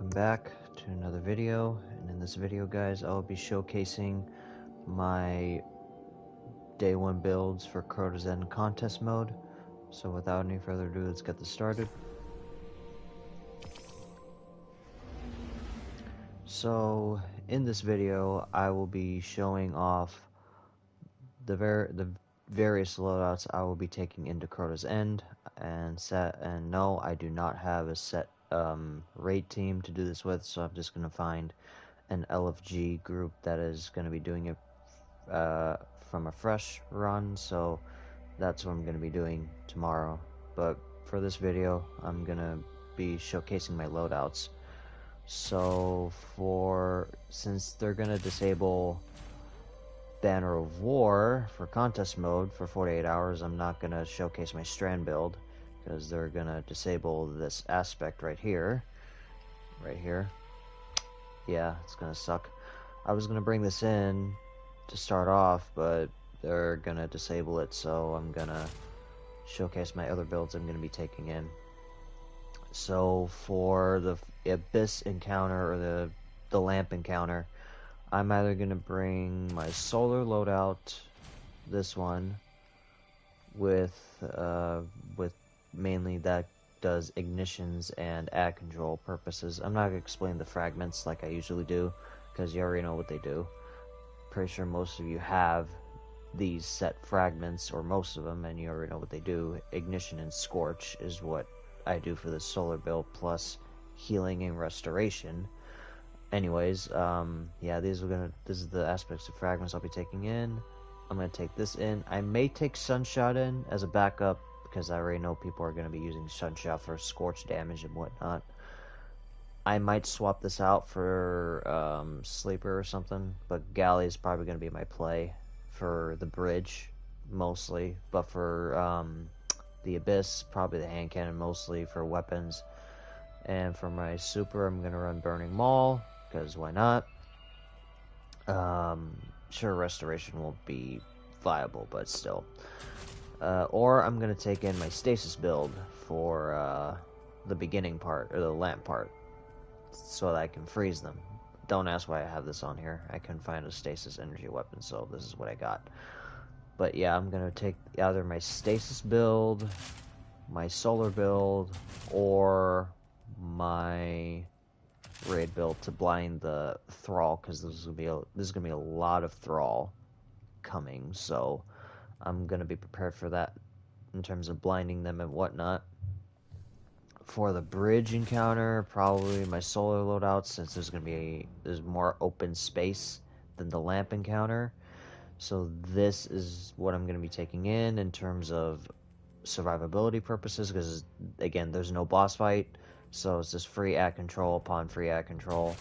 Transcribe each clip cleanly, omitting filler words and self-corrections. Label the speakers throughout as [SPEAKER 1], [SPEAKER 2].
[SPEAKER 1] welcome back to another video. And in this video, guys, I'll be showcasing my day 1 builds for Crota's End contest mode. So without any further ado, let's get this started. So in this video, I will be showing off the various loadouts I will be taking into Crota's End, and no, I do not have a set raid team to do this with, so I'm just gonna find an LFG group that is gonna be doing it from a fresh run, so that's what I'm gonna be doing tomorrow. But for this video, I'm gonna be showcasing my loadouts. So since they're gonna disable Banner of War for contest mode for 48 hours, I'm not gonna showcase my strand build because they're gonna disable this aspect right here. Yeah, it's gonna suck. I was gonna bring this in to start off, but they're gonna disable it, so I'm gonna showcase my other builds I'm gonna be taking in. So for the Abyss encounter or the lamp encounter, I'm either gonna bring my solar loadout, this one, with mainly that does ignitions and ad control purposes. I'm not gonna explain the fragments like I usually do, because you already know what they do. Pretty sure most of you have these set fragments, or most of them, and you already know what they do. Ignition and Scorch is what I do for the solar build, plus healing and restoration. Anyways, yeah, this is the aspects of fragments I'll be taking in. I'm gonna take this in. I may take Sunshot in as a backup, because I already know people are gonna be using Sunshot for Scorch damage and whatnot. I might swap this out for Sleeper or something, but Galley is probably gonna be my play for the bridge, mostly. But for the Abyss, probably the hand cannon mostly for weapons. And for my super, I'm gonna run Burning Maul, because why not? Sure, restoration won't be viable, but still. Or I'm gonna take in my stasis build for the beginning part, or the lamp part, so that I can freeze them. Don't ask why I have this on here. I couldn't find a stasis energy weapon, so this is what I got. But yeah, I'm gonna take either my stasis build, my solar build, or my raid build to blind the Thrall, because this is gonna be a lot of Thrall coming, so I'm gonna be prepared for that in terms of blinding them and whatnot. For the bridge encounter, probably my solar loadout, since there's more open space than the lamp encounter. So this is what I'm gonna be taking in terms of survivability purposes, because again, there's no boss fight. So it's just free ad control upon free ad control.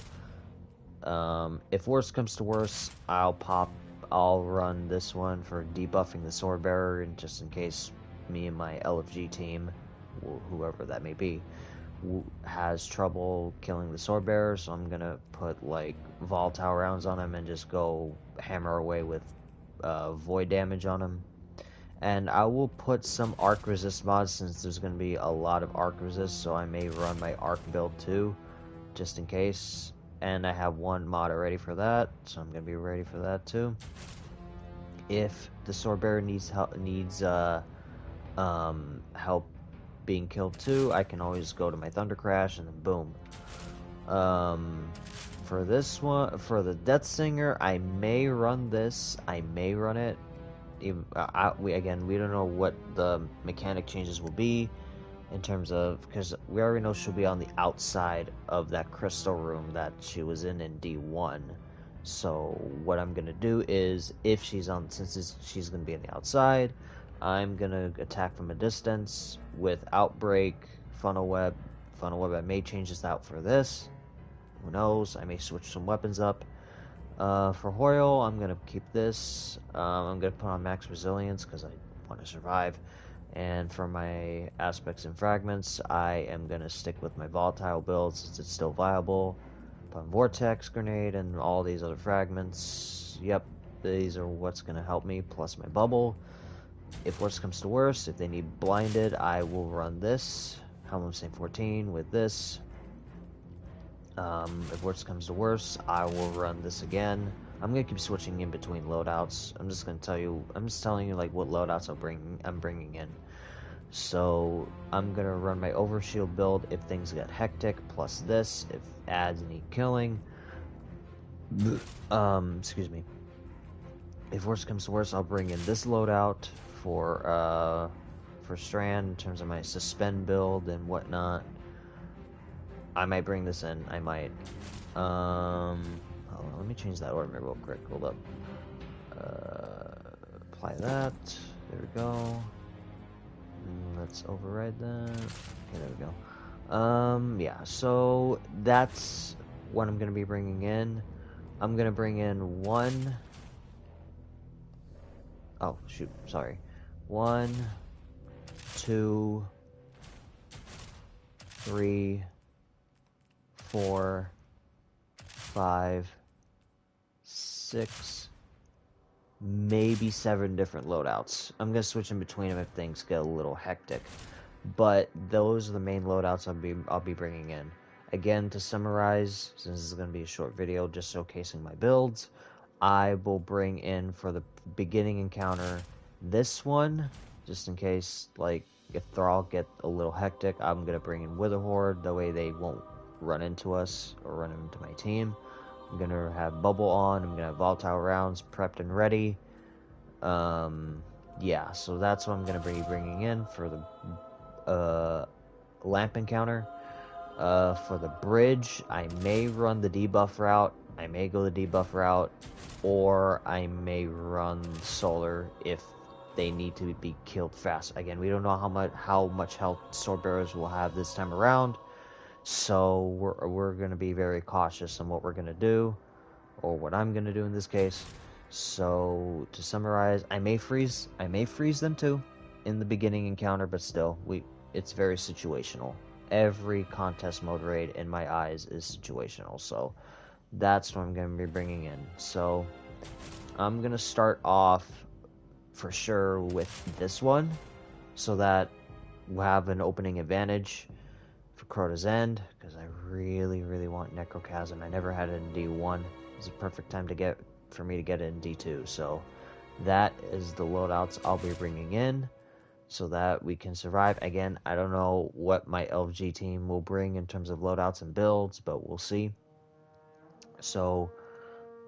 [SPEAKER 1] If worst comes to worst, I'll run this one for debuffing the sword bearer, and just in case me and my LFG team, whoever that may be, has trouble killing the sword bearer. So I'm gonna put like volatile rounds on him and just go hammer away with void damage on him. And I will put some arc resist mods, since there's going to be a lot of arc resist, so I may run my arc build too, just in case. And I have one mod already for that, so I'm going to be ready for that too. If the sword bearer needs help being killed too, I can always go to my Thunder Crash and then boom. For this one, for the Death Singer, I may run this. I may run it. We don't know what the mechanic changes will be in terms of, because we already know she'll be on the outside of that crystal room that she was in D1. So what I'm gonna do is, if she's gonna be on the outside, I'm gonna attack from a distance with Outbreak, Funnel Web. I may change this out for this. Who knows? I may switch some weapons up. For Hoyle, I'm going to keep this. I'm going to put on max resilience because I want to survive. And for my aspects and fragments, I am going to stick with my volatile build since it's still viable. Put on Vortex Grenade and all these other fragments. Yep, these are what's going to help me, plus my bubble. If worst comes to worst, if they need blinded, I will run this. Helm of St. 14 with this. If worst comes to worst, I will run this again. I'm gonna keep switching in between loadouts. I'm just telling you like what loadouts I'm bringing in. So I'm gonna run my overshield build if things get hectic, plus this if ads need killing. Excuse me. If worst comes to worst, I'll bring in this loadout for Strand in terms of my suspend build and whatnot. I might bring this in. I might. Hold on, let me change that order real quick. Hold up. Apply that. There we go. Let's override that. Okay, there we go. Yeah, so that's what I'm going to be bringing in. I'm going to bring in one... Oh, shoot, sorry. 1, 2, 3, 4, 5, 6, maybe 7 different loadouts. I'm gonna switch in between them if things get a little hectic, but those are the main loadouts I'll be bringing in. Again, to summarize, since this is gonna be a short video just showcasing my builds, I will bring in for the beginning encounter this one, just in case like if Thrall get a little hectic. I'm gonna bring in Witherhoard, that way they won't run into us or run into my team. I'm gonna have Bubble on. I'm gonna have volatile rounds prepped and ready. Yeah, so that's what I'm gonna be bringing in for the lamp encounter. For the bridge, I may run the debuff route. I may go the debuff route, or I may run solar if they need to be killed fast. Again, we don't know how much health sword bearers will have this time around. So we're going to be very cautious on what we're going to do, or what I'm going to do in this case. So to summarize, I may freeze them too in the beginning encounter, but still, it's very situational. Every contest mode raid in my eyes is situational, so that's what I'm going to be bringing in. So I'm going to start off for sure with this one, so that we'll have an opening advantage for Crota's End, because I really want Necrochasm. I never had it in D1. It's a perfect time for me to get it in D2. So that is the loadouts I'll be bringing in, so that we can survive. Again, I don't know what my LFG team will bring in terms of loadouts and builds, but we'll see. So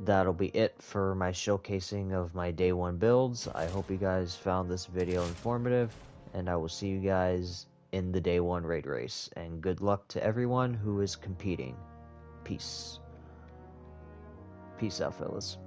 [SPEAKER 1] that'll be it for my showcasing of my day 1 builds. I hope you guys found this video informative, and I will see you guys in the day 1 raid race, and good luck to everyone who is competing. Peace out, fellas.